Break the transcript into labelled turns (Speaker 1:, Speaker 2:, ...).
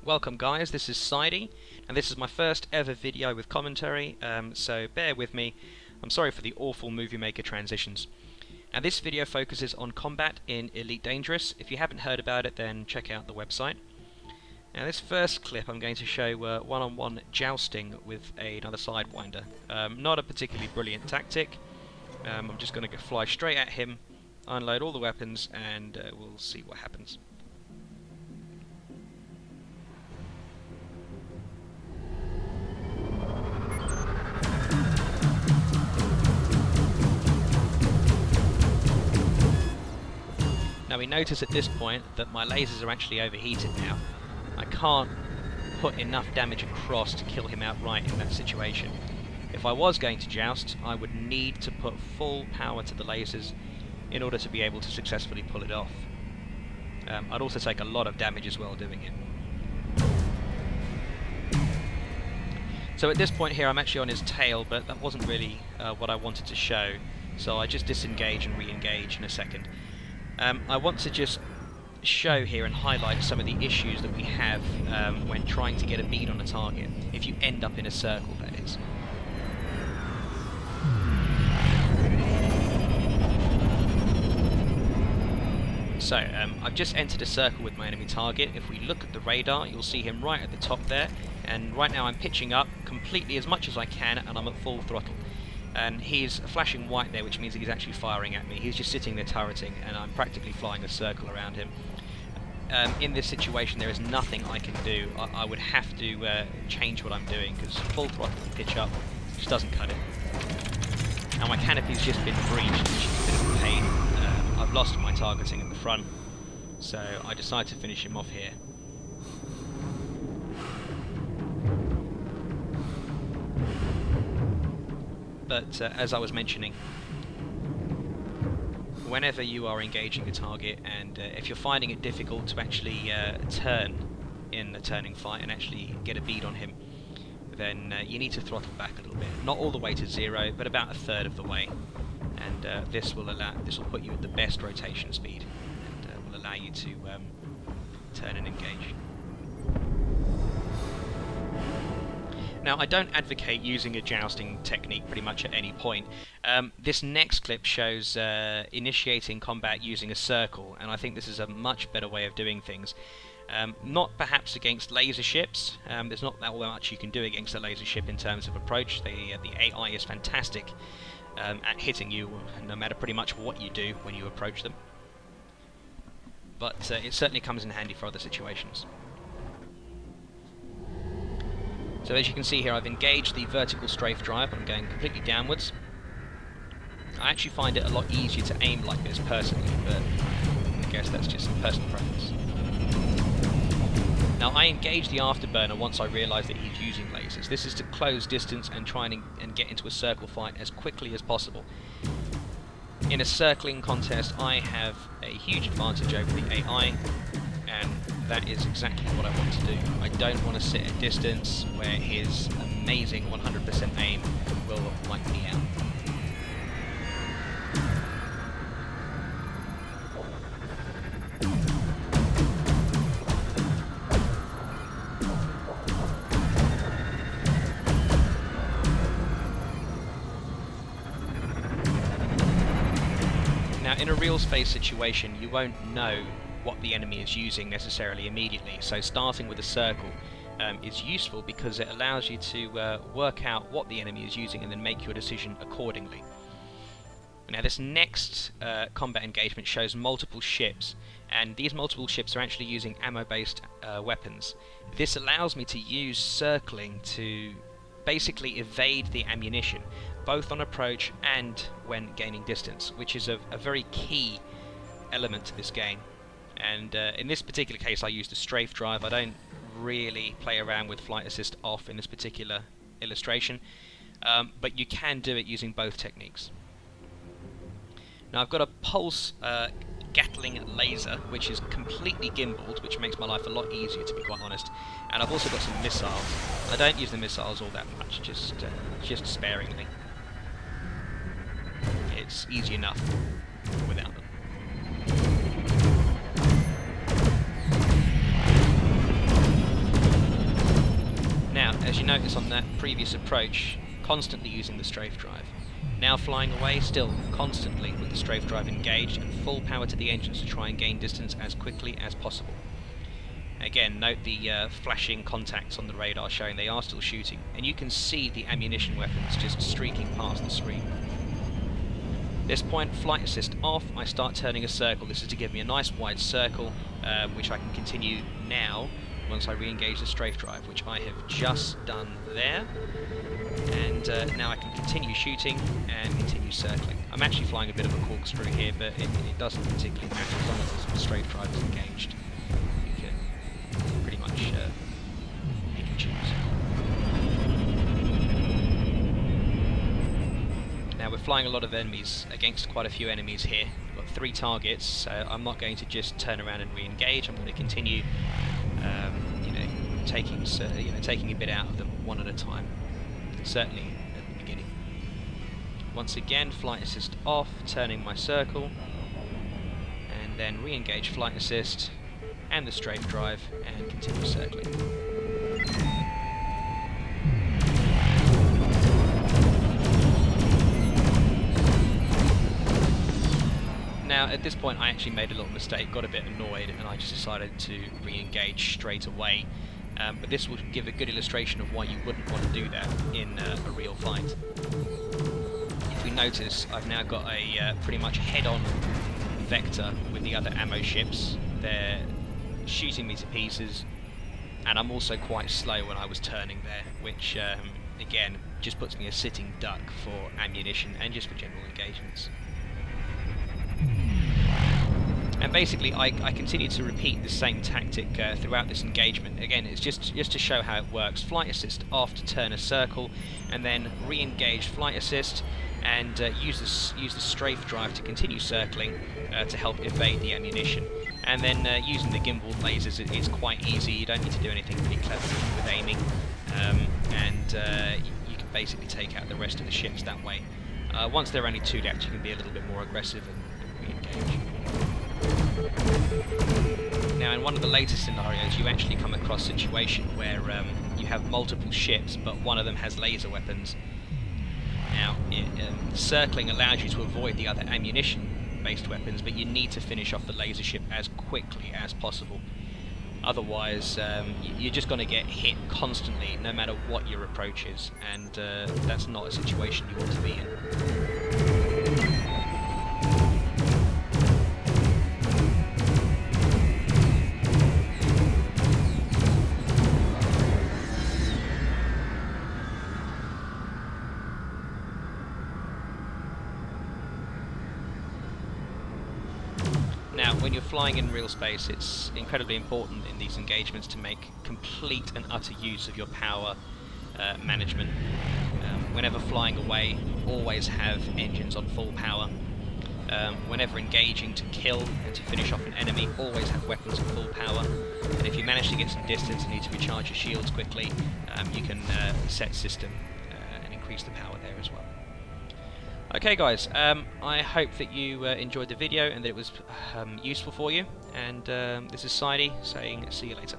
Speaker 1: Welcome guys, this is Sidey, and this is my first ever video with commentary, so bear with me. I'm sorry for the awful Movie Maker transitions. Now this video focuses on combat in Elite Dangerous. If you haven't heard about it, then check out the website. Now this first clip I'm going to show one-on-one jousting with another Sidewinder. Not a particularly brilliant tactic. I'm just going to fly straight at him, unload all the weapons, and we'll see what happens. Now we notice at this point that my lasers are actually overheated now. I can't put enough damage across to kill him outright in that situation. If I was going to joust, I would need to put full power to the lasers in order to be able to successfully pull it off. I'd also take a lot of damage as well doing it. So at this point here I'm actually on his tail, but that wasn't really what I wanted to show, so I just disengage and re-engage in a second. I want to just show here and highlight some of the issues that we have when trying to get a bead on a target, if you end up in a circle, that is. So, I've just entered a circle with my enemy target. If we look at the radar, you'll see him right at the top there, and right now I'm pitching up completely as much as I can, and I'm at full throttle. And he's flashing white there, which means he's actually firing at me. He's just sitting there turreting, and I'm practically flying a circle around him. In this situation, there is nothing I can do. I would have to change what I'm doing, because full throttle and pitch up just doesn't cut it. Now my canopy's just been breached, which is a bit of a pain. I've lost my targeting at the front, so I decided to finish him off here. But as I was mentioning, whenever you are engaging a target, and if you're finding it difficult to actually turn in the turning fight and actually get a bead on him, then you need to throttle back a little bit. Not all the way to zero, but about a third of the way. And this will put you at the best rotation speed, and will allow you to turn and engage. Now, I don't advocate using a jousting technique pretty much at any point. This next clip shows initiating combat using a circle, and I think this is a much better way of doing things. Not perhaps against laser ships. There's not that much you can do against a laser ship in terms of approach. The AI is fantastic at hitting you, no matter pretty much what you do when you approach them. But it certainly comes in handy for other situations. So as you can see here, I've engaged the vertical strafe drive. I'm going completely downwards. I actually find it a lot easier to aim like this personally, but I guess that's just personal preference. Now I engage the afterburner once I realise that he's using lasers. This is to close distance and try and get into a circle fight as quickly as possible. In a circling contest, I have a huge advantage over the AI, and that is exactly what I want to do. I don't want to sit at distance where his amazing 100% aim will wipe me out. Now in a real space situation, you won't know what the enemy is using necessarily immediately, so starting with a circle is useful because it allows you to work out what the enemy is using and then make your decision accordingly. Now this next combat engagement shows multiple ships, and these multiple ships are actually using ammo-based weapons. This allows me to use circling to basically evade the ammunition, both on approach and when gaining distance, which is a very key element to this game. And in this particular case I used a strafe drive. I don't really play around with flight assist off in this particular illustration, but you can do it using both techniques. Now I've got a pulse Gatling laser which is completely gimbaled, which makes my life a lot easier, to be quite honest, and I've also got some missiles. I don't use the missiles all that much, just sparingly. It's easy enough without them. as you notice on that previous approach, constantly using the strafe drive. Now flying away, still constantly with the strafe drive engaged and full power to the engines to try and gain distance as quickly as possible. Again, note the flashing contacts on the radar showing they are still shooting, and you can see the ammunition weapons just streaking past the screen. At this point, flight assist off, I start turning a circle. This is to give me a nice wide circle, which I can continue now once I re-engage the strafe drive, which I have just done there. And now I can continue shooting and continue circling. I'm actually flying a bit of a corkscrew here, but it doesn't particularly matter as long as the strafe drive is engaged. You can pretty much pick and choose. Now we're flying a lot of enemies against quite a few enemies here. We've got 3 targets, so I'm not going to just turn around and re-engage. I'm going to continue, taking a bit out of them one at a time. Certainly at the beginning. Once again, flight assist off, turning my circle, and then re-engage flight assist and the strafe drive and continue circling. Now at this point I actually made a little mistake, got a bit annoyed, and I just decided to re-engage straight away. But this will give a good illustration of why you wouldn't want to do that in a real fight. If we notice, I've now got a pretty much head-on vector with the other ammo ships. They're shooting me to pieces, and I'm also quite slow when I was turning there, which again just puts me a sitting duck for ammunition and just for general engagements. And basically I continue to repeat the same tactic throughout this engagement. Again, it's just to show how it works. Flight assist off to turn a circle, and then re-engage flight assist and use the strafe drive to continue circling to help evade the ammunition. And then using the gimbal lasers, it's quite easy. You don't need to do anything really clever with aiming, and you can basically take out the rest of the ships that way. Once there are only 2 left, you can be a little bit more aggressive and re-engage. Now in one of the later scenarios you actually come across a situation where you have multiple ships but one of them has laser weapons. Now circling allows you to avoid the other ammunition based weapons, but you need to finish off the laser ship as quickly as possible. Otherwise you're just going to get hit constantly no matter what your approach is, and that's not a situation you want to be in. Now, when you're flying in real space, it's incredibly important in these engagements to make complete and utter use of your power management. Whenever flying away, always have engines on full power. Whenever engaging to kill and to finish off an enemy, always have weapons on full power. And if you manage to get some distance and need to recharge your shields quickly, you can set system and increase the power there as well. Okay guys, I hope that you enjoyed the video and that it was useful for you, and this is Sidey saying see you later.